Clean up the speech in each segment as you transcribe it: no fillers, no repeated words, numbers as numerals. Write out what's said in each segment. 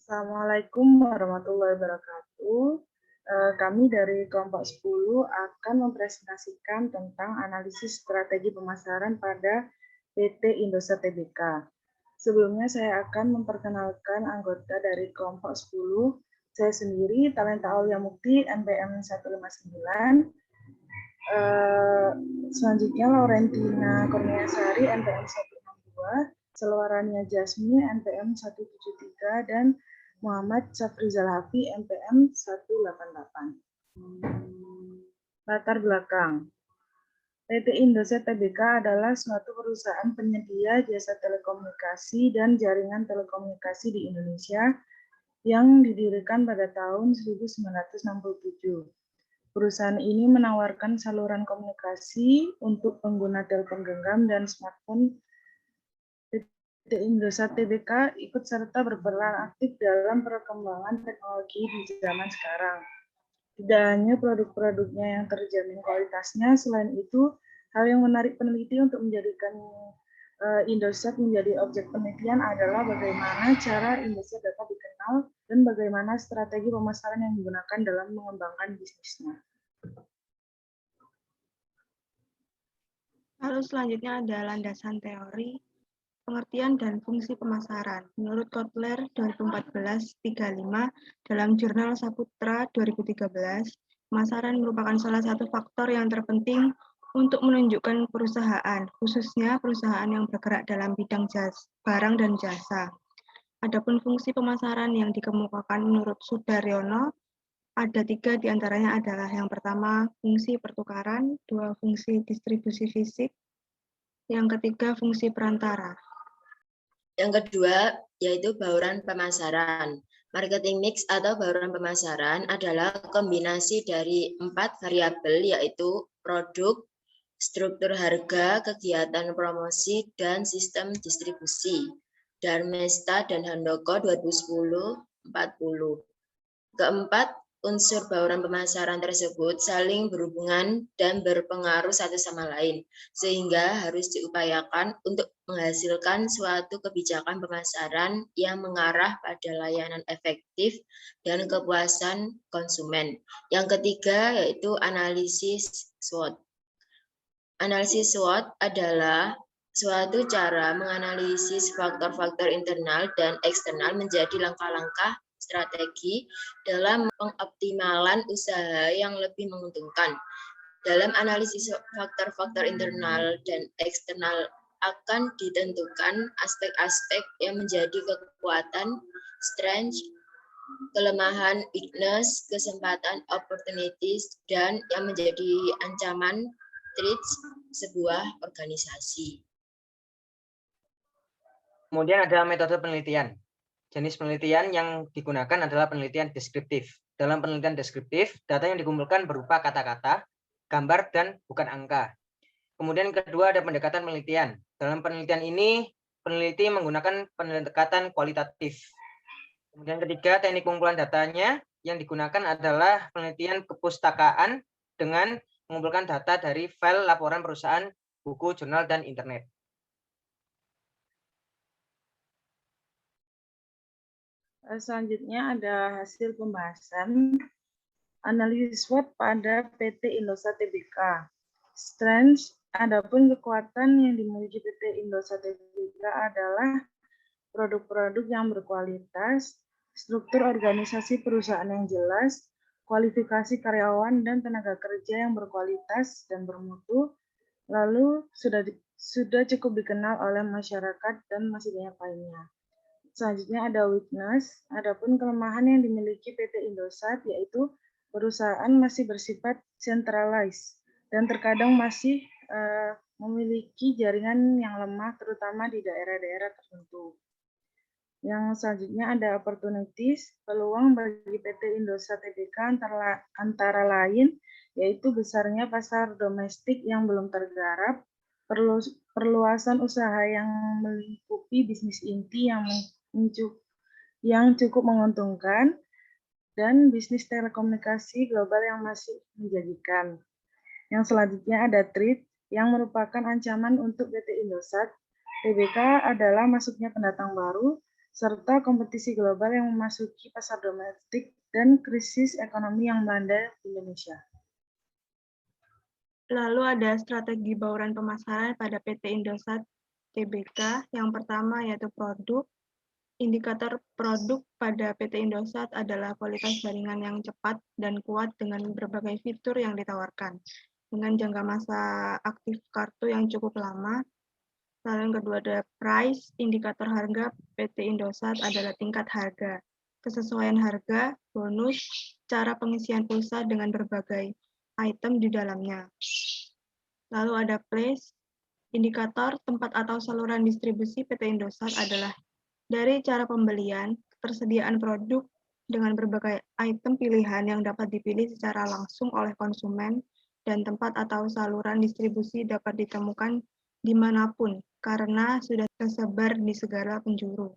Assalamualaikum warahmatullahi wabarakatuh. Kami dari kelompok 10 akan mempresentasikan tentang analisis strategi pemasaran pada PT Indosat Tbk. Sebelumnya saya akan memperkenalkan anggota dari kelompok 10. Saya sendiri, Talenta Aulia Mukti, NPM 159. Selanjutnya Laurentina Kurniasari, NPM 162. Selwarania Jasmi, NPM 173, dan Muhammad Safrizal Hafi, NPM 188. Latar belakang. PT Indosat Tbk adalah suatu perusahaan penyedia jasa telekomunikasi dan jaringan telekomunikasi di Indonesia yang didirikan pada tahun 1967. Perusahaan ini menawarkan saluran komunikasi untuk pengguna telepon genggam dan smartphone. PT Indosat Tbk ikut serta berperan aktif dalam perkembangan teknologi di zaman sekarang. Tidak hanya produk-produknya yang terjamin kualitasnya, selain itu, hal yang menarik peneliti untuk menjadikan Indosat menjadi objek penelitian adalah bagaimana cara Indosat dapat dikenal dan bagaimana strategi pemasaran yang digunakan dalam mengembangkan bisnisnya. Lalu selanjutnya ada landasan teori, pengertian dan fungsi pemasaran. Menurut Kotler 2014-35 dalam jurnal Saputra 2013, pemasaran merupakan salah satu faktor yang terpenting untuk menunjukkan perusahaan, khususnya perusahaan yang bergerak dalam bidang barang dan jasa. Adapun fungsi pemasaran yang dikemukakan menurut Sudaryono, ada 3 diantaranya adalah yang pertama fungsi pertukaran, 2 fungsi distribusi fisik, yang ketiga fungsi perantara. Yang kedua yaitu bauran pemasaran. Marketing mix atau bauran pemasaran adalah kombinasi dari 4 variabel yaitu produk, struktur harga, kegiatan promosi, dan sistem distribusi. Darmesta dan Handoko 2010-40. Keempat, unsur bauran pemasaran tersebut saling berhubungan dan berpengaruh satu sama lain, sehingga harus diupayakan untuk menghasilkan suatu kebijakan pemasaran yang mengarah pada layanan efektif dan kepuasan konsumen. Yang ketiga yaitu analisis SWOT. Analisis SWOT adalah suatu cara menganalisis faktor-faktor internal dan eksternal menjadi langkah-langkah strategi dalam pengoptimalan usaha yang lebih menguntungkan. Dalam analisis faktor-faktor internal dan eksternal akan ditentukan aspek-aspek yang menjadi kekuatan, strength, kelemahan, weakness, kesempatan, opportunities, dan yang menjadi ancaman, threats, sebuah organisasi. Kemudian ada metode penelitian. Jenis penelitian yang digunakan adalah penelitian deskriptif. Dalam penelitian deskriptif, data yang dikumpulkan berupa kata-kata, gambar, dan bukan angka. Kemudian kedua ada pendekatan penelitian. Dalam penelitian ini, peneliti menggunakan pendekatan kualitatif. Kemudian ketiga, teknik pengumpulan datanya yang digunakan adalah penelitian kepustakaan dengan mengumpulkan data dari file laporan perusahaan, buku, jurnal, dan internet. Selanjutnya ada hasil pembahasan analisis SWOT pada PT Indosat Tbk. Strengths, adapun kekuatan yang dimiliki PT Indosat Tbk adalah produk-produk yang berkualitas, struktur organisasi perusahaan yang jelas, kualifikasi karyawan dan tenaga kerja yang berkualitas dan bermutu, lalu sudah cukup dikenal oleh masyarakat dan masih banyak lainnya. Selanjutnya ada weakness, adapun kelemahan yang dimiliki PT Indosat yaitu perusahaan masih bersifat centralized dan terkadang masih memiliki jaringan yang lemah terutama di daerah-daerah tertentu. Yang selanjutnya ada opportunities, peluang bagi PT Indosat Tbk antara lain yaitu besarnya pasar domestik yang belum tergarap, perluasan usaha yang melingkupi bisnis inti yang cukup menguntungkan, dan bisnis telekomunikasi global yang masih menjanjikan. Yang selanjutnya ada threat yang merupakan ancaman untuk PT Indosat Tbk adalah masuknya pendatang baru, serta kompetisi global yang memasuki pasar domestik dan krisis ekonomi yang melanda Indonesia. Lalu ada strategi bauran pemasaran pada PT Indosat Tbk. Yang pertama yaitu produk. Indikator produk pada PT Indosat adalah kualitas jaringan yang cepat dan kuat dengan berbagai fitur yang ditawarkan, dengan jangka masa aktif kartu yang cukup lama. Lalu yang kedua ada price. Indikator harga PT Indosat adalah tingkat harga, kesesuaian harga, bonus, cara pengisian pulsa dengan berbagai item di dalamnya. Lalu ada place. Indikator tempat atau saluran distribusi PT Indosat adalah dari cara pembelian, ketersediaan produk dengan berbagai item pilihan yang dapat dipilih secara langsung oleh konsumen, dan tempat atau saluran distribusi dapat ditemukan dimanapun karena sudah tersebar di segala penjuru.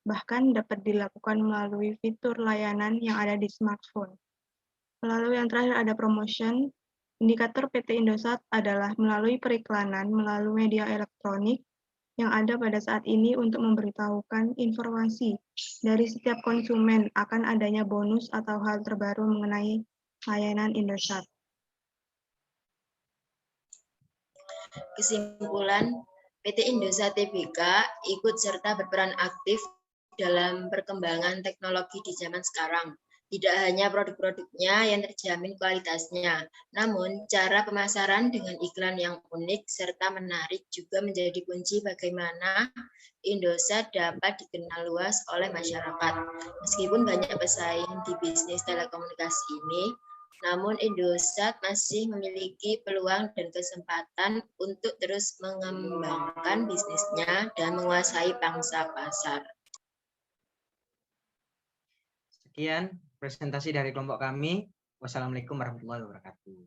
Bahkan dapat dilakukan melalui fitur layanan yang ada di smartphone. Lalu yang terakhir ada promotion. Indikator PT Indosat adalah melalui periklanan melalui media elektronik yang ada pada saat ini untuk memberitahukan informasi dari setiap konsumen akan adanya bonus atau hal terbaru mengenai layanan Indosat. Kesimpulan, PT Indosat Tbk ikut serta berperan aktif dalam perkembangan teknologi di zaman sekarang. Tidak hanya produk-produknya yang terjamin kualitasnya, namun cara pemasaran dengan iklan yang unik serta menarik juga menjadi kunci bagaimana Indosat dapat dikenal luas oleh masyarakat. Meskipun banyak pesaing di bisnis telekomunikasi ini, namun Indosat masih memiliki peluang dan kesempatan untuk terus mengembangkan bisnisnya dan menguasai pangsa pasar. Sekian presentasi dari kelompok kami. Wassalamualaikum warahmatullahi wabarakatuh.